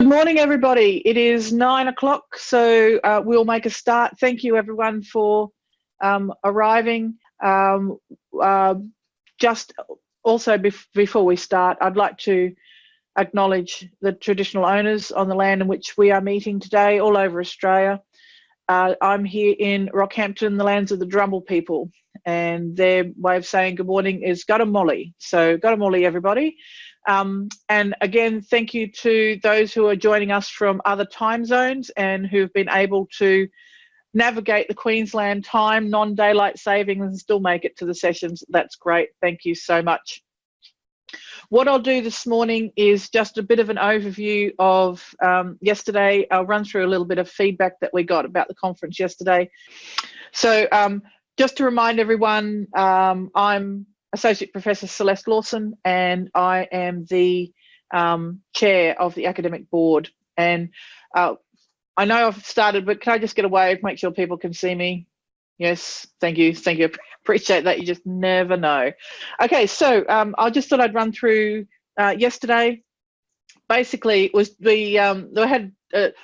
morning, everybody. It is 9 o'clock, so we'll make a start. Thank you, everyone, for arriving. Just also before we start, I'd like to acknowledge the traditional owners on the land in which we are meeting today, all over Australia. I'm here in Rockhampton, the lands of the Drumble people, and their way of saying good morning is Guttamolly. So Guttamolly, everybody. And again, thank you to those who are joining us from other time zones and who've been able to navigate the Queensland time, non-daylight savings, and still make it to the sessions. That's great. Thank you so much. What I'll do this morning is just a bit of an overview of yesterday. I'll run through a little bit of feedback that we got about the conference yesterday. So just to remind everyone, I'm Associate Professor Celeste Lawson, and I am the chair of the academic board. And I know I've started, but can I just get a wave, make sure people can see me? Yes, thank you, thank you. Appreciate that. You just never know. Okay, so I just thought I'd run through yesterday. Basically, it was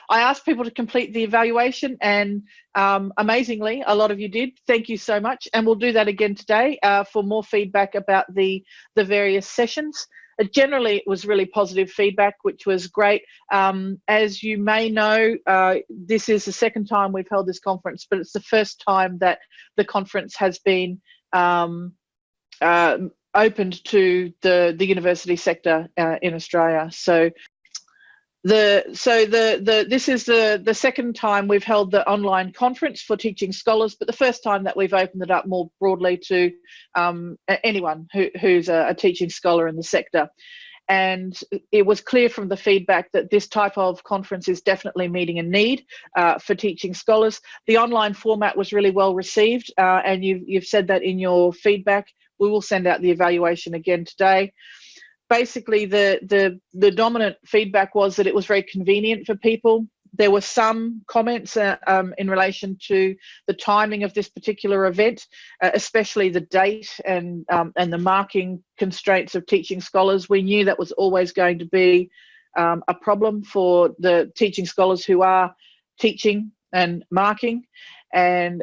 I asked people to complete the evaluation, and amazingly, a lot of you did. Thank you so much, and we'll do that again today for more feedback about the various sessions. Generally, it was really positive feedback, which was great. As you may know, this is the second time we've held this conference, but it's the first time that the conference has been opened to the university sector in Australia. So this is the second time we've held the online conference for teaching scholars, but the first time that we've opened it up more broadly to anyone who's a teaching scholar in the sector. And it was clear from the feedback that this type of conference is definitely meeting a need for teaching scholars. The online format was really well received, and you've said that in your feedback. We will send out the evaluation again today. Basically, the dominant feedback was that it was very convenient for people. There were some comments in relation to the timing of this particular event, especially the date and the marking constraints of teaching scholars. We knew that was always going to be a problem for the teaching scholars who are teaching and marking. And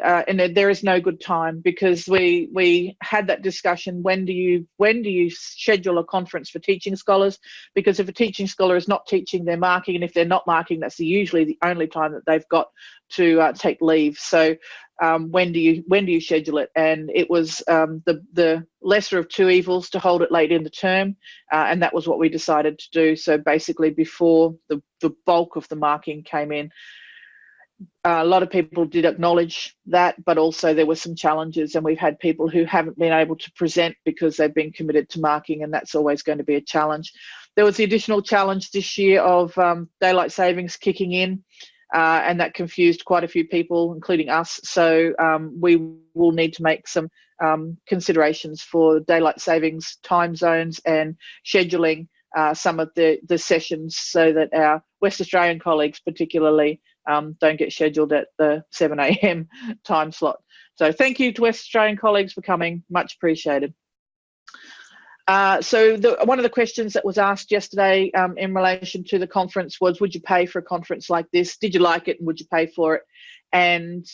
there is no good time, because we had that discussion. When do you schedule a conference for teaching scholars? Because if a teaching scholar is not teaching, they're marking, and if they're not marking, that's usually the only time that they've got to take leave. So when do you schedule it? And it was the lesser of two evils to hold it late in the term, and that was what we decided to do. So basically, before the bulk of the marking came in. A lot of people did acknowledge that, but also there were some challenges, and we've had people who haven't been able to present because they've been committed to marking, and that's always going to be a challenge. There was the additional challenge this year of daylight savings kicking in, and that confused quite a few people, including us. So we will need to make some considerations for daylight savings time zones and scheduling some of the sessions so that our West Australian colleagues particularly don't get scheduled at the 7 a.m. time slot. So thank you to West Australian colleagues for coming, much appreciated. So one of the questions that was asked yesterday in relation to the conference was, would you pay for a conference like this? Did you like it, and would you pay for it? And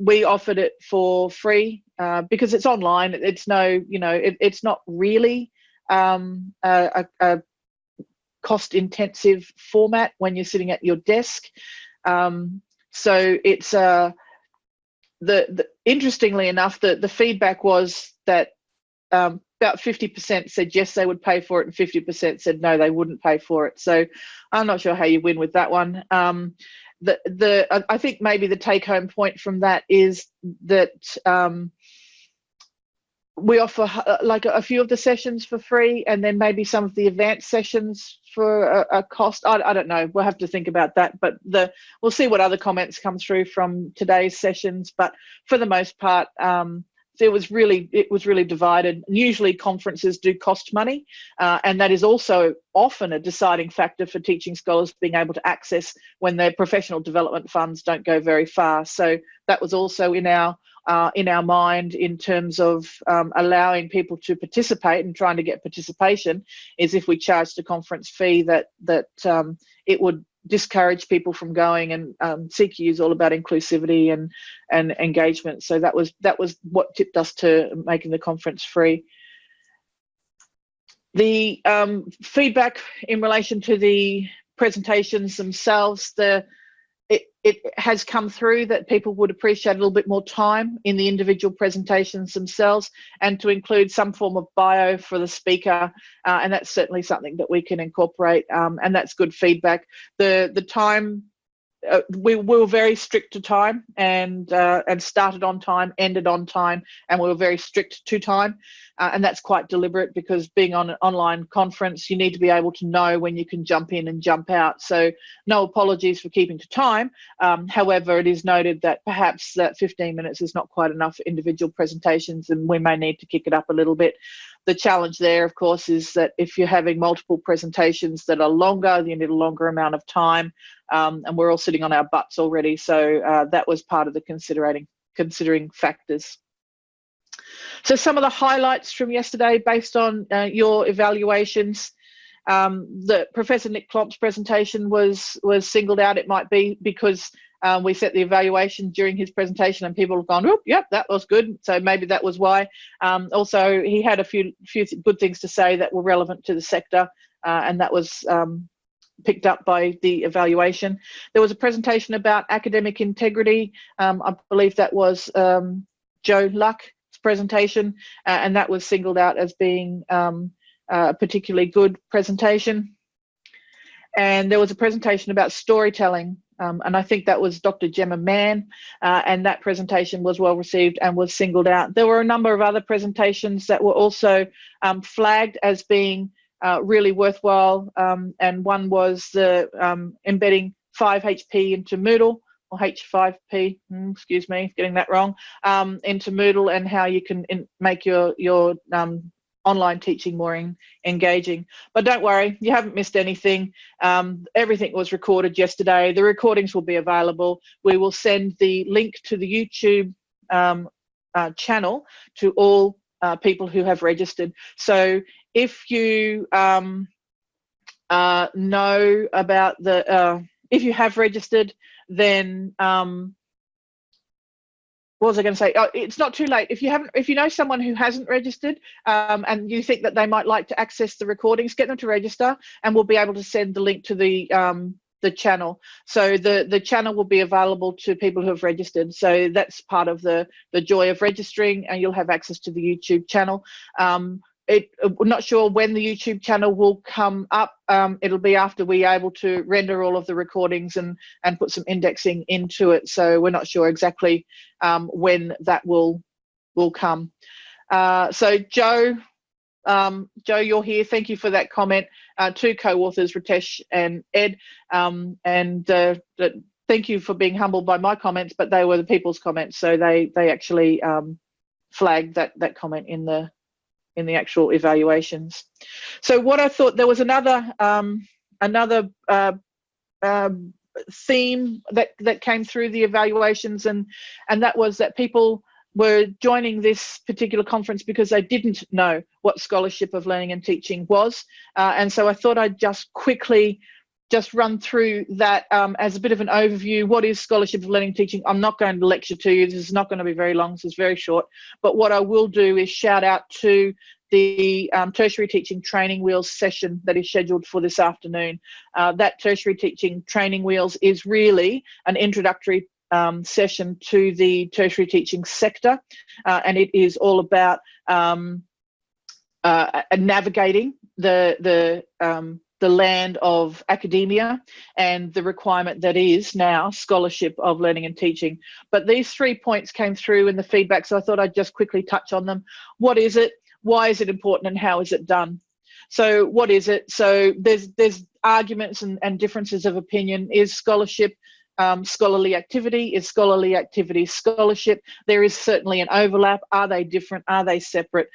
we offered it for free because it's online. It's it's not really a cost-intensive format when you're sitting at your desk. So it's interestingly enough, the feedback was that about 50% said yes, they would pay for it, and 50% said no, they wouldn't pay for it. So I'm not sure how you win with that one. I think maybe the take-home point from that is that we offer like a few of the sessions for free, and then maybe some of the advanced sessions for a cost. I don't know. We'll have to think about that. But we'll see what other comments come through from today's sessions. But for the most part, it was really divided. Usually conferences do cost money, and that is also often a deciding factor for teaching scholars being able to access when their professional development funds don't go very far. So that was also in our in our mind in terms of allowing people to participate and trying to get participation is if we charged a conference fee that it would discourage people from going. And CQ is all about inclusivity and engagement. So that was what tipped us to making the conference free. The feedback in relation to the presentations themselves, it has come through that people would appreciate a little bit more time in the individual presentations themselves, and to include some form of bio for the speaker, and that's certainly something that we can incorporate, and that's good feedback. The time, we were very strict to time, and started on time, ended on time, and we were very strict to time, and that's quite deliberate, because being on an online conference, you need to be able to know when you can jump in and jump out. So no apologies for keeping to time. However, it is noted that perhaps that 15 minutes is not quite enough for individual presentations, and we may need to kick it up a little bit. The challenge there, of course, is that if you're having multiple presentations that are longer, you need a longer amount of time, and we're all sitting on our butts already. So that was part of the considering factors. So some of the highlights from yesterday, based on your evaluations, the Professor Nick Klomp's presentation was singled out. It might be because we set the evaluation during his presentation and people have gone, oh, yep, that was good. So maybe that was why. Also, he had a few good things to say that were relevant to the sector, and that was picked up by the evaluation. There was a presentation about academic integrity. I believe that was Joe Luck's presentation, and that was singled out as being a particularly good presentation. And there was a presentation about storytelling, and I think that was Dr. Gemma Mann, and that presentation was well received and was singled out. There were a number of other presentations that were also flagged as being really worthwhile, and one was the embedding 5HP into Moodle, or H5P, excuse me, getting that wrong, into Moodle, and how you can make your online teaching more engaging. But don't worry, you haven't missed anything. Everything was recorded yesterday. The recordings will be available. We will send the link to the YouTube channel to all people who have registered. So if you know about the, if you have registered, then what was I going to say? Oh, it's not too late. If you know someone who hasn't registered, and you think that they might like to access the recordings, get them to register, and we'll be able to send the link to the channel. So the channel will be available to people who have registered. So that's part of the joy of registering, and you'll have access to the YouTube channel. We're not sure when the YouTube channel will come up. It'll be after we're able to render all of the recordings and put some indexing into it. So we're not sure exactly when that will come. So Joe, you're here. Thank you for that comment. Two co-authors, Ritesh and Ed, and thank you for being humbled by my comments, but they were the people's comments. So they actually flagged that comment in the actual evaluations. So what I thought, there was another theme that came through the evaluations, and that was that people were joining this particular conference because they didn't know what Scholarship of Learning and Teaching was, and so I thought I'd just quickly run through that as a bit of an overview. What is Scholarship of Learning and Teaching? I'm not going to lecture to you. This is not going to be very long. This is very short. But what I will do is shout out to the Tertiary Teaching Training Wheels session that is scheduled for this afternoon. That Tertiary Teaching Training Wheels is really an introductory session to the tertiary teaching sector, and it is all about navigating the land of academia and the requirement that is now Scholarship of Learning and Teaching. But these 3 points came through in the feedback, so I thought I'd just quickly touch on them. What is it? Why is it important, and how is it done? So what is it? So there's arguments and differences of opinion. Is scholarship scholarly activity? Is scholarly activity scholarship? There is certainly an overlap. Are they different? Are they separate?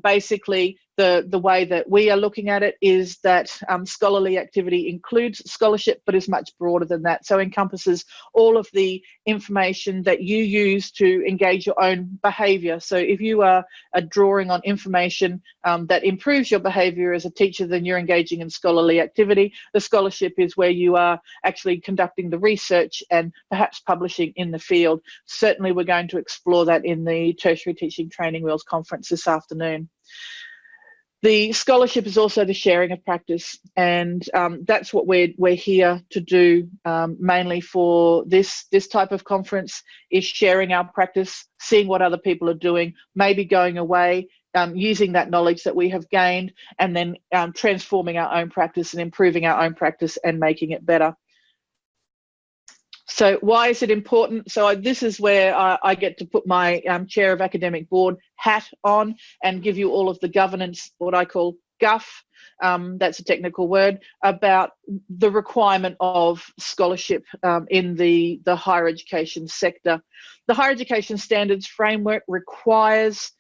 Basically, the way that we are looking at it is that scholarly activity includes scholarship, but is much broader than that. So encompasses all of the information that you use to engage your own behaviour. So if you are drawing on information that improves your behaviour as a teacher, then you're engaging in scholarly activity. The scholarship is where you are actually conducting the research and perhaps publishing in the field. Certainly we're going to explore that in the Tertiary Teaching Training Wheels Conference this afternoon. The scholarship is also the sharing of practice, and that's what we're here to do mainly for this type of conference, is sharing our practice, seeing what other people are doing, maybe going away, using that knowledge that we have gained, and then transforming our own practice and improving our own practice and making it better. So why is it important? So this is where I get to put my Chair of Academic Board hat on and give you all of the governance, what I call guff, that's a technical word, about the requirement of scholarship in the higher education sector. The Higher Education Standards Framework requires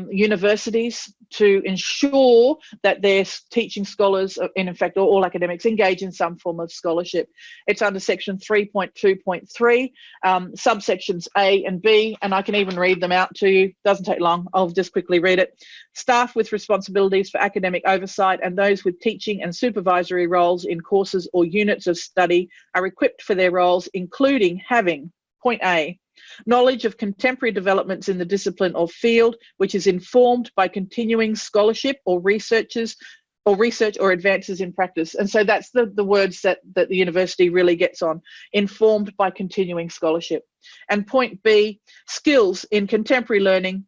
universities to ensure that their teaching scholars, and in fact all academics, engage in some form of scholarship. It's under section 3.2.3, subsections A and B, and I can even read them out to you. Doesn't take long, I'll just quickly read it. Staff with responsibilities for academic oversight and those with teaching and supervisory roles in courses or units of study are equipped for their roles, including having, point A, knowledge of contemporary developments in the discipline or field, which is informed by continuing scholarship or research or advances in practice. And so that's the words that the university really gets on, informed by continuing scholarship. And point B, skills in contemporary learning,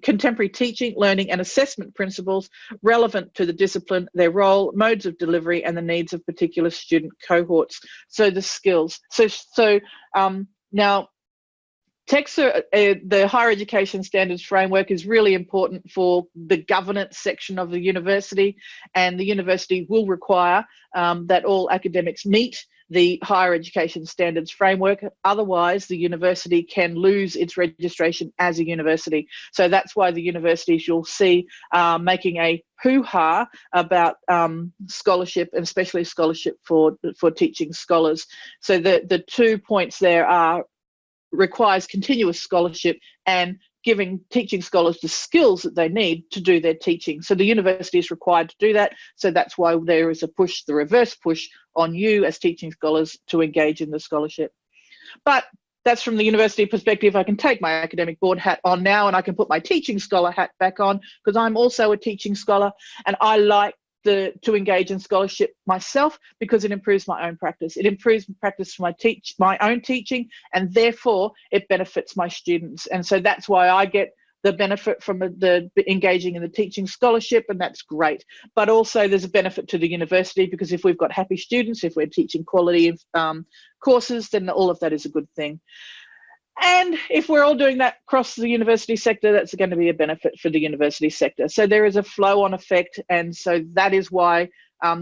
contemporary teaching, learning and assessment principles relevant to the discipline, their role, modes of delivery and the needs of particular student cohorts. So the skills. So now, the Higher Education Standards Framework is really important for the governance section of the university, and the university will require that all academics meet the Higher Education Standards Framework. Otherwise, the university can lose its registration as a university. So that's why the universities you'll see making a hoo-ha about scholarship, and especially scholarship for teaching scholars. So the 2 points there are requires continuous scholarship and giving teaching scholars the skills that they need to do their teaching. So the university is required to do that. So that's why there is a push, the reverse push on you as teaching scholars to engage in the scholarship. But that's from the university perspective. I can take my academic board hat on now and I can put my teaching scholar hat back on, because I'm also a teaching scholar and I like to engage in scholarship myself, because it improves my own practice. It improves practice for my own teaching, and therefore it benefits my students. And so that's why I get the benefit from the engaging in the teaching scholarship, and that's great. But also there's a benefit to the university, because if we've got happy students, if we're teaching quality courses, then all of that is a good thing. And if we're all doing that across the university sector, that's going to be a benefit for the university sector. So there is a flow-on effect, and so that is why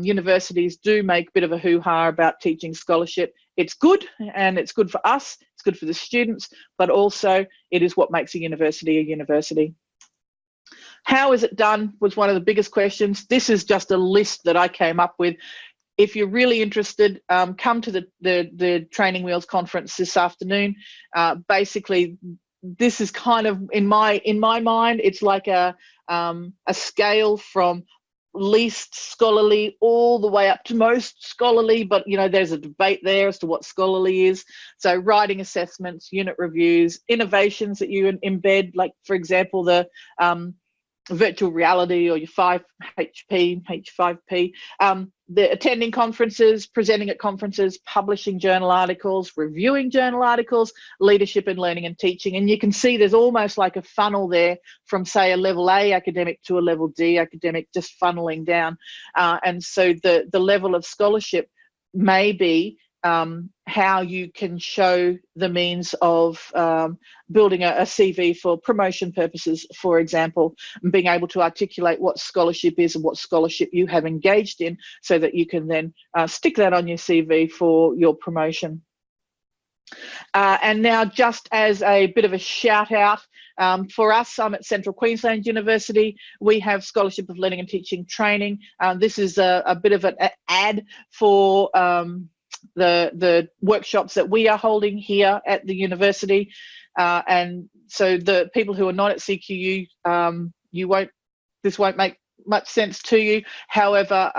universities do make a bit of a hoo-ha about teaching scholarship. It's good, and it's good for us, it's good for the students, but also it is what makes a university a university. How is it done was one of the biggest questions. This is just a list that I came up with. If you're really interested, come to the Training Wheels conference this afternoon. Basically, this is kind of, in my mind, it's like a scale from least scholarly all the way up to most scholarly, but you know, there's a debate there as to what scholarly is. So writing assessments, unit reviews, innovations that you embed, like for example the virtual reality or your 5HP, the attending conferences, presenting at conferences, publishing journal articles, reviewing journal articles, leadership in learning and teaching. And you can see there's almost like a funnel there from, say, a level A academic to a level D academic, just funneling down. And so the level of scholarship may be how you can show the means of building a CV for promotion purposes, for example, and being able to articulate what scholarship is and what scholarship you have engaged in, so that you can then stick that on your CV for your promotion. And now, just as a bit of a shout out, for us, I'm at Central Queensland University. We have Scholarship of Learning and Teaching Training. This is a bit of an ad for the workshops that we are holding here at the university. And so the people who are not at CQU, this won't make much sense to you. However,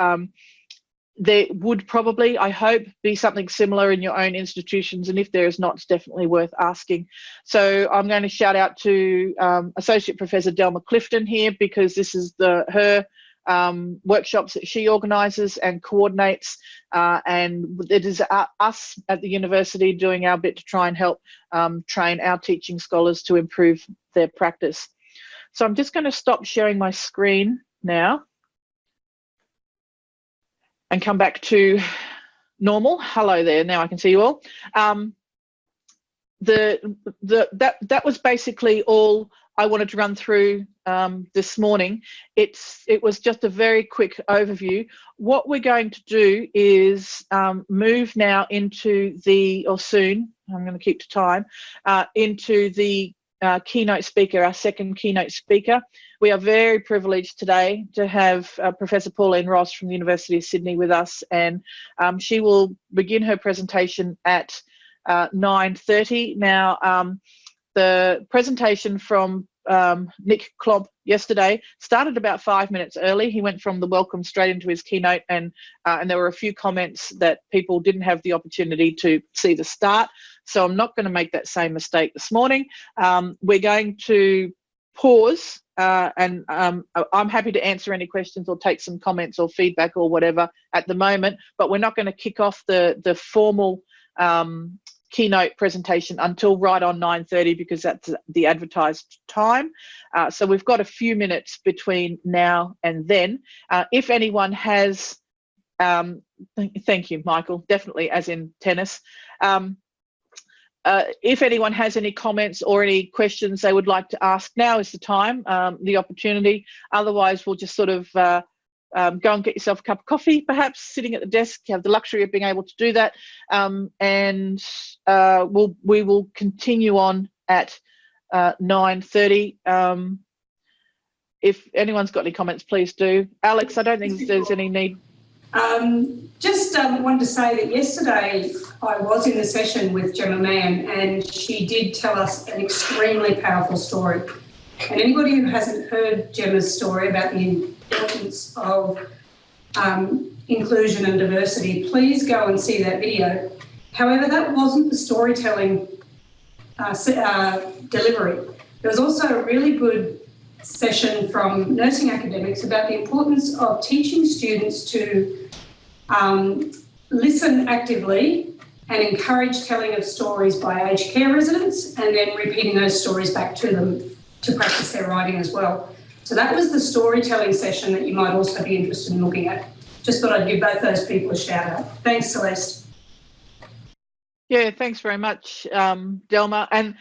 there would probably, I hope, be something similar in your own institutions, and if there is not, it's definitely worth asking. So I'm going to shout out to Associate Professor Delma Clifton here, because this is her workshops that she organises and coordinates, and it is us at the university doing our bit to try and help train our teaching scholars to improve their practice. So I'm just going to stop sharing my screen now and come back to normal. Hello there, now I can see you all. That was basically all I wanted to run through this morning. It was just a very quick overview. What we're going to do is move now into or soon, I'm going to keep to time, into the keynote speaker, our second keynote speaker. We are very privileged today to have Professor Pauline Ross from the University of Sydney with us, and she will begin her presentation at 9:30. Now, the presentation from Nick Klomp yesterday started about 5 minutes early. He went from the welcome straight into his keynote, and there were a few comments that people didn't have the opportunity to see the start. So I'm not going to make that same mistake this morning. We're going to pause, and I'm happy to answer any questions or take some comments or feedback or whatever at the moment, but we're not going to kick off the formal keynote presentation until right on 9:30, because that's the advertised time. So we've got a few minutes between now and then. If anyone has, thank you, Michael, definitely as in tennis. If anyone has any comments or any questions they would like to ask, now is the time, the opportunity. Otherwise, we'll just sort of go and get yourself a cup of coffee, perhaps sitting at the desk. You have the luxury of being able to do that, and we will continue on at 9:30. If anyone's got any comments, please do. Alex, I don't think there's any need. Just wanted to say that yesterday I was in the session with Gemma Mann, and she did tell us an extremely powerful story. And anybody who hasn't heard Gemma's story about the importance of inclusion and diversity, please go and see that video. However, that wasn't the storytelling delivery. There was also a really good session from nursing academics about the importance of teaching students to listen actively and encourage telling of stories by aged care residents, and then repeating those stories back to them to practice their writing as well. So that was the storytelling session that you might also be interested in looking at. Just thought I'd give both those people a shout out. Thanks, Celeste. Yeah, thanks very much, Delma. And